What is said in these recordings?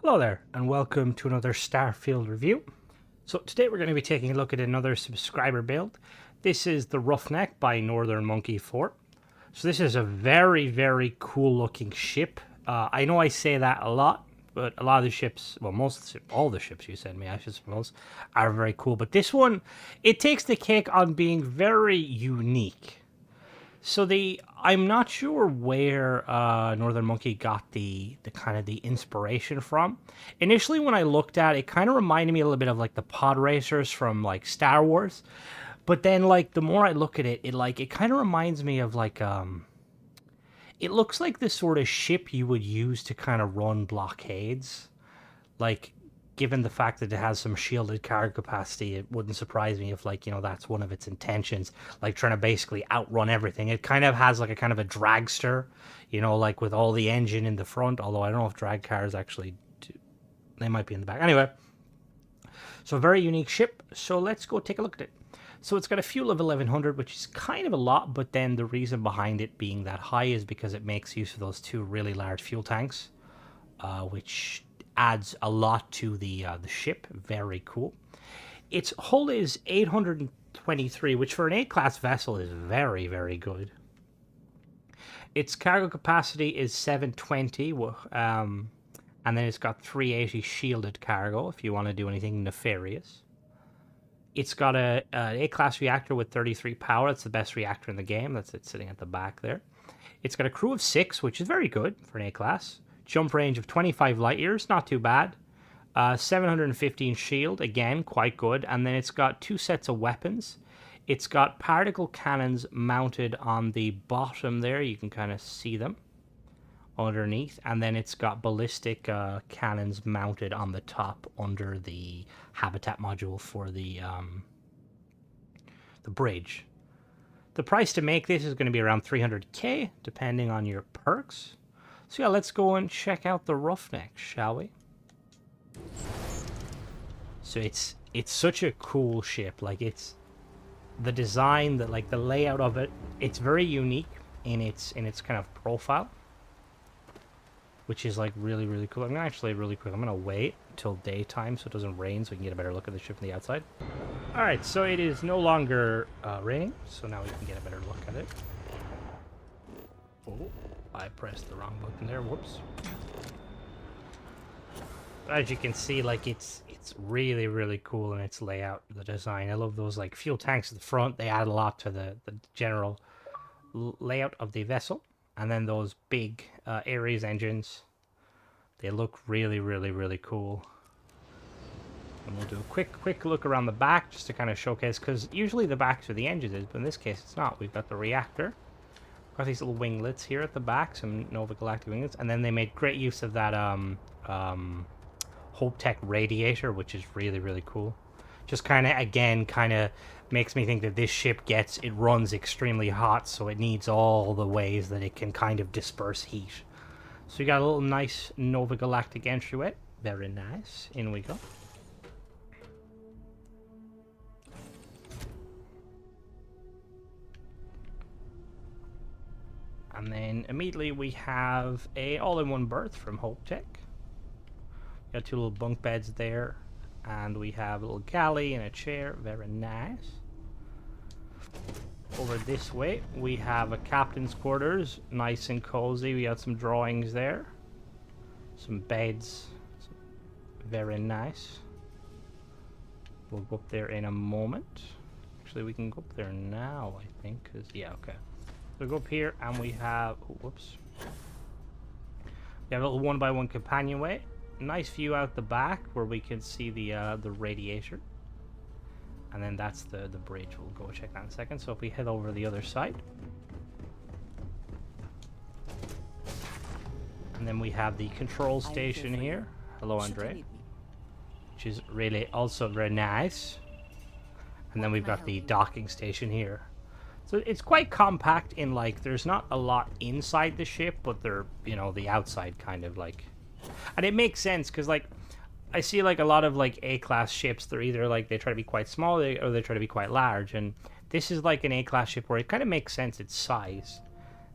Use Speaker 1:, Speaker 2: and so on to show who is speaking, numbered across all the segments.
Speaker 1: Hello there, and welcome to another Starfield review. So today we're going to be taking a look at another subscriber build. This is the Roughneck by Nor7hernmonkey4. So this is a very, very cool looking ship. I know I say that a lot, but a lot of the ships, well, all the ships you send me, I should suppose, are very cool. But this one, it takes the cake on being very unique. So I'm not sure where Nor7hernmonkey got the kind of the inspiration from. Initially, when I looked at it, it kind of reminded me a little bit of like the pod racers from like Star Wars. But then like the more I look at it, it kind of reminds me of like it looks like the sort of ship you would use to kind of run blockades. Like, given the fact that it has some shielded cargo capacity, it wouldn't surprise me if, like, that's one of its intentions, like trying to basically outrun everything. It kind of has like a kind of a dragster, like with all the engine in the front, although I don't know if drag cars actually do. They might be in the back. Anyway, so a very unique ship. So let's go take a look at it. So it's got a fuel of 1100, which is kind of a lot, but then the reason behind it being that high is because it makes use of those two really large fuel tanks, which adds a lot to the ship. Very cool. Its hull is 823, which for an A-class vessel is very, very good. Its cargo capacity is 720, and then it's got 380 shielded cargo if you want to do anything nefarious. It's got an A-class reactor with 33 power. That's the best reactor in the game. That's it sitting at the back there. It's got a crew of 6, which is very good for an A-class. Jump range of 25 light years, not too bad. 715 shield, again, quite good. And then it's got 2 sets of weapons. It's got particle cannons mounted on the bottom there. You can kind of see them underneath. And then it's got ballistic cannons mounted on the top under the habitat module for the bridge. The price to make this is going to be around 300k, depending on your perks. So yeah, let's go and check out the Roughneck, shall we? So it's such a cool ship. Like, it's the design, that like the layout of it, it's very unique in its kind of profile, which is like really, really cool. I'm gonna actually really quick, I'm gonna wait until daytime so it doesn't rain, so we can get a better look at the ship from the outside. All right, so it is no longer raining, so now we can get a better look at it. Oh, I pressed the wrong button there. Whoops. As you can see, like it's really, really cool in its layout, the design. I love those like fuel tanks at the front. They add a lot to the general layout of the vessel. And then those big Ares engines, they look really, really, really cool. And we'll do a quick look around the back just to kind of showcase, because usually the backs are the engines, but in this case it's not. We've got the reactor. Got these little winglets here at the back, some Nova Galactic winglets, and then they made great use of that Hope Tech radiator, which is really, really cool. Just kind of, again, kind of makes me think that this ship it runs extremely hot, so it needs all the ways that it can kind of disperse heat. So you got a little nice Nova Galactic entryway. Very nice. In we go. And then immediately we have a all-in-one berth from Hope Tech. Got 2 little bunk beds there, and we have a little galley and a chair. Very nice. Over this way we have a captain's quarters, nice and cozy. We got some drawings there, some beds. Very nice. We'll go up there in a moment. Actually, we can go up there now, I think, because yeah, okay. So we go up here and we have, oh, whoops. We have a little 1x1 companionway. Nice view out the back where we can see the radiator. And then that's the bridge. We'll go check that in a second. So if we head over to the other side. And then we have the control station here. Hello, Andre. Which is really also very nice. And then we've got the docking station here. So it's quite compact in, like, there's not a lot inside the ship, but they're, the outside kind of like. And it makes sense because, like, I see like a lot of like A-class ships, they're either like they try to be quite small or they try to be quite large, and this is like an A-class ship where it kind of makes sense its size,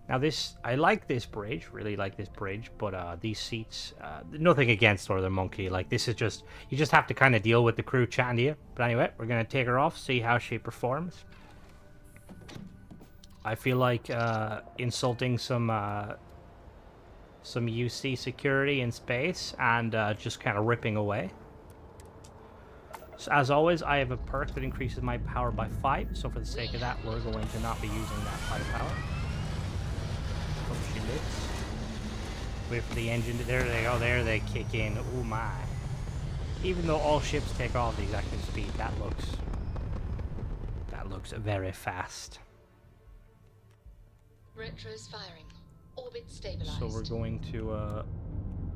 Speaker 1: Now this, I like this bridge, really like this bridge, but these seats, nothing against Northern Monkey. Like this is just, you just have to kind of deal with the crew chatting to you. But anyway, we're gonna take her off, see how she performs. I feel like insulting some UC security in space and just kind of ripping away. So as always, I have a perk that increases my power by 5. So for the sake of that, we're going to not be using that 5 power. Hope she lives. Wait for the engine. There they go. There they kick in. Oh my! Even though all ships take off the exact same speed, that looks very fast.
Speaker 2: Retros firing. Orbit stabilized.
Speaker 1: So we're going to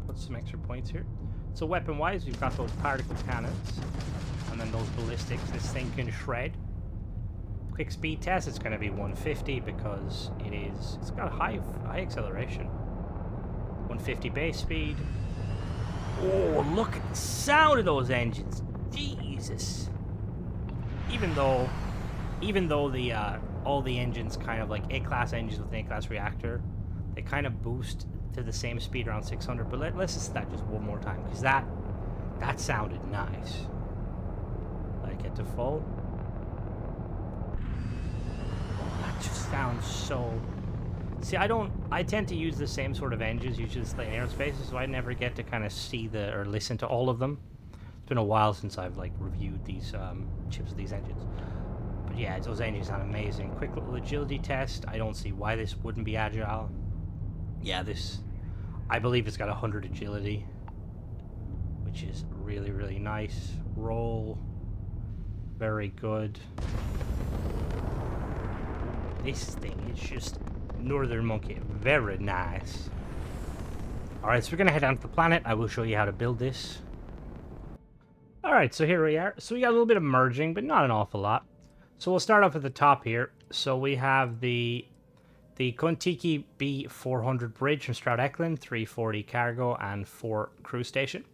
Speaker 1: put some extra points here. So weapon-wise, we've got those particle cannons, and then those ballistics. This thing can shred. Quick speed test, it's going to be 150 because it's got high acceleration. 150 base speed. Oh, look at the sound of those engines. Jesus. Even though the all the engines kind of like A-class engines with an A-class reactor, they kind of boost to the same speed around 600. But let's just that just one more time because that sounded nice. Like at default. Just sounds so. See, I tend to use the same sort of engines usually in aerospace, so I never get to kind of see or listen to all of them. It's been a while since I've like reviewed these chips of these engines. But yeah, those engines sound amazing. Quick little agility test. I don't see why this wouldn't be agile. Yeah, I believe it's got 100 agility, which is really, really nice. Roll. Very good. This thing is just Northern Monkey. Very nice. Alright, so we're going to head down to the planet. I will show you how to build this. Alright, so here we are. So we got a little bit of merging, but not an awful lot. So we'll start off at the top here. So we have the Kontiki B400 bridge from Stroud Eklund, 340 cargo and 4 crew station.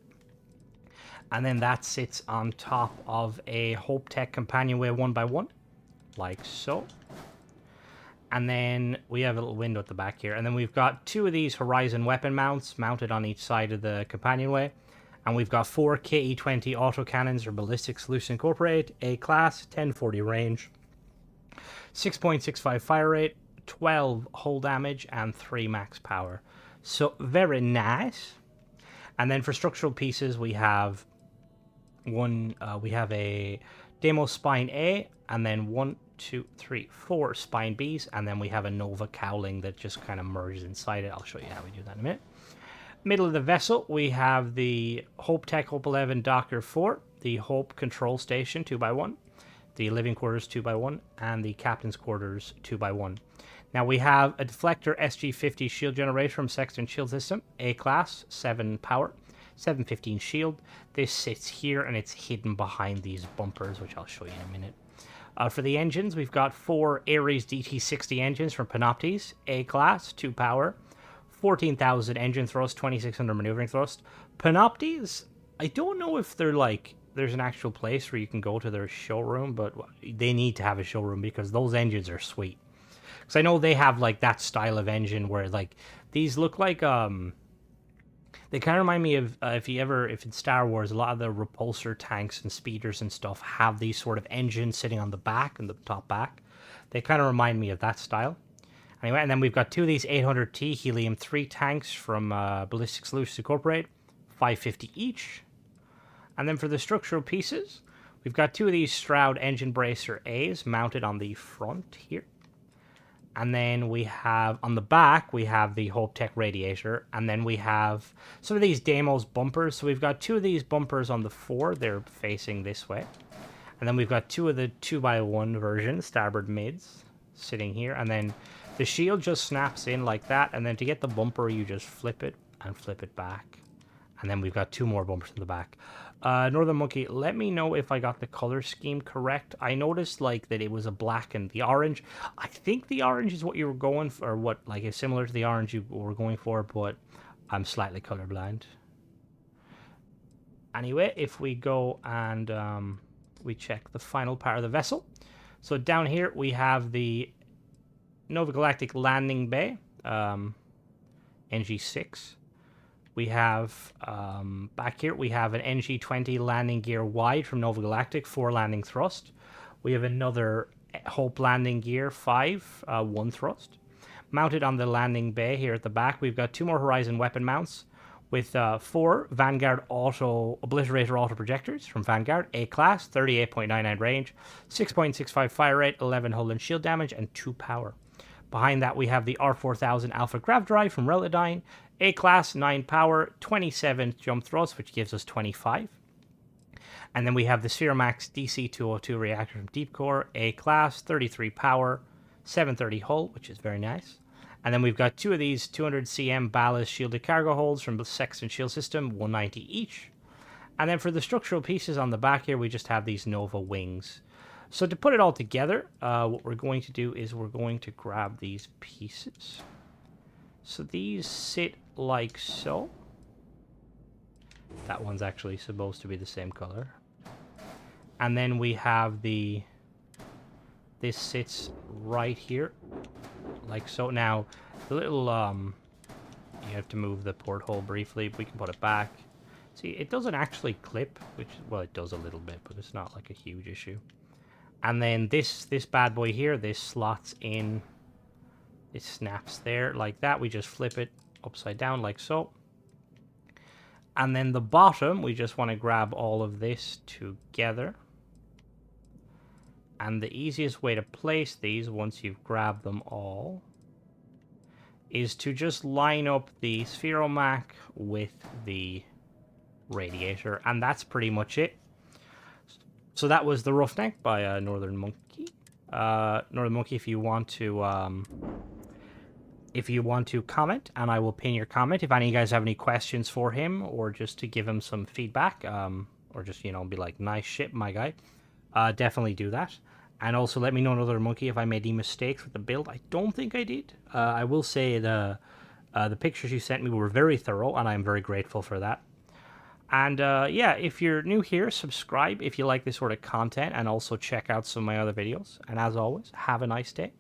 Speaker 1: And then that sits on top of a Hope Tech companionway 1x1, like so. And then we have a little window at the back here. And then we've got 2 of these Horizon weapon mounts mounted on each side of the companionway. And we've got 4 KE-20 autocannons or Ballistic Solution Incorporated, A-class, 1040 range, 6.65 fire rate, 12 hull damage, and 3 max power. So very nice. And then for structural pieces, we have we have a Demo Spine A, and then 1, 2, 3, 4 Spine Bs, and then we have a Nova cowling that just kind of merges inside it. I'll show you how we do that in a minute. Middle of the vessel, we have the Hope Tech Hope 11 Docker 4, the Hope Control Station 2x1, the Living Quarters 2x1, and the Captain's Quarters 2x1. Now we have a Deflector SG-50 shield generator from Sexton Shield System, A-class, 7 power, 715 shield. This sits here and it's hidden behind these bumpers, which I'll show you in a minute. For the engines, we've got 4 Ares DT60 engines from Panoptes, A-class, 2 power, 14,000 engine thrust, 2,600 maneuvering thrust. Panoptes, I don't know if they're like, there's an actual place where you can go to their showroom, but they need to have a showroom because those engines are sweet. Because I know they have like that style of engine where like these look like they kind of remind me of if in Star Wars, a lot of the repulsor tanks and speeders and stuff have these sort of engines sitting on the back and the top back. They kind of remind me of that style. Anyway, and then we've got 2 of these 800T helium-3 tanks from Ballistic Solutions Incorporated, 550 each. And then for the structural pieces, we've got 2 of these Stroud engine bracer A's mounted on the front here. And then we have, on the back, we have the Hope Tech radiator. And then we have some of these Deimos bumpers. So we've got 2 of these bumpers on the 4. They're facing this way. And then we've got 2 of the 2x1 version, starboard mids, sitting here. And then the shield just snaps in like that. And then to get the bumper, you just flip it and flip it back. And then we've got 2 more bumpers in the back. Northern Monkey, let me know if I got the color scheme correct. I noticed like that it was a black and the orange. I think the orange is what you were going for, or what like is similar to the orange you were going for, but I'm slightly colorblind. Anyway, if we go and we check the final part of the vessel. So down here we have the Nova Galactic landing bay. NG6. We have, back here, we have an NG20 landing gear wide from Nova Galactic, 4 landing thrust. We have another Hope landing gear 5, 1 thrust. Mounted on the landing bay here at the back, we've got 2 more Horizon weapon mounts with 4 Vanguard Obliterator auto projectors from Vanguard, A-class, 38.99 range, 6.65 fire rate, 11 hull and shield damage, and 2 power. Behind that, we have the R4000 Alpha Grav Drive from Relodyne, A-class, 9 power, 27 jump thrust, which gives us 25. And then we have the Spheromax DC-202 reactor from Deepcore, A-class, 33 power, 730 hull, which is very nice. And then we've got 2 of these 200 cm ballast shielded cargo holds from the Sexton Shield System, 190 each. And then for the structural pieces on the back here, we just have these Nova wings. So to put it all together, what we're going to do is we're going to grab these pieces. So these sit like so. That one's actually supposed to be the same color. And then we have this sits right here, like so. Now, the little, you have to move the porthole briefly. We can put it back. See, it doesn't actually clip, well, it does a little bit, but it's not like a huge issue. And then this bad boy here, this slots in, it snaps there like that. We just flip it upside down like so. And then the bottom, we just want to grab all of this together. And the easiest way to place these, once you've grabbed them all, is to just line up the Spheromac with the radiator. And that's pretty much it. So that was the Roughneck by Northern Monkey. Northern Monkey, if you want to comment, and I will pin your comment. If any of you guys have any questions for him, or just to give him some feedback, or just, you know, be like, nice shit, my guy, definitely do that. And also let me know, Northern Monkey, if I made any mistakes with the build. I don't think I did. I will say the pictures you sent me were very thorough, and I'm very grateful for that. And yeah, if you're new here, subscribe if you like this sort of content, and also check out some of my other videos. And as always, have a nice day.